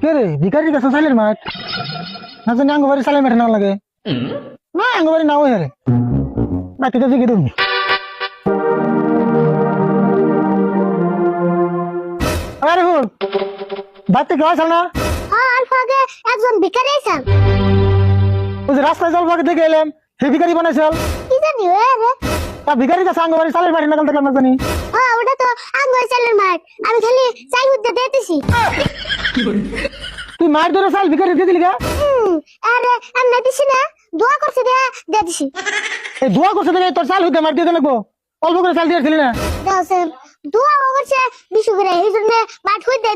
কে রে ভিখারির কাছে সাইলের মাঠ না জানি আঙ্গবাড়ি সাইলের মাঠে না লাগে না আঙ্গবাড়ি নাও হেরে বাকি তো জিগে তুমি আরে হুন বাড়তে কেউ আসল না হ্যাঁ অল্প আগে একজন ভিখারি আইছেন। ওই যে রাস্তায় জল পাকে দেখে এলাম সে ভিখারি বানাইছিল কি জানি রে? তা ভিখারির কাছে আঙ্গবাড়ি সাইলের মাঠে নাগাল দেখলাম না জানি হ্যাঁ ওটা তো আঙ্গুর চালের মাঠ, আমি খালি চাই উদ্দে দিতেছি। তুই মার ধরে সাইল ভিখারি দিয়ে দিলি গা আরে আমি না দিছি না, দোয়া করছে দিয়ে দিছি। এই দোয়া করছে দেখে তোর চাল হইতে মার দিয়ে লাগবো অল্প করে চাল দিয়েছিলি না দাও স্যার, দোয়া করছে বিশু করে এই জন্য মাঠ হইতে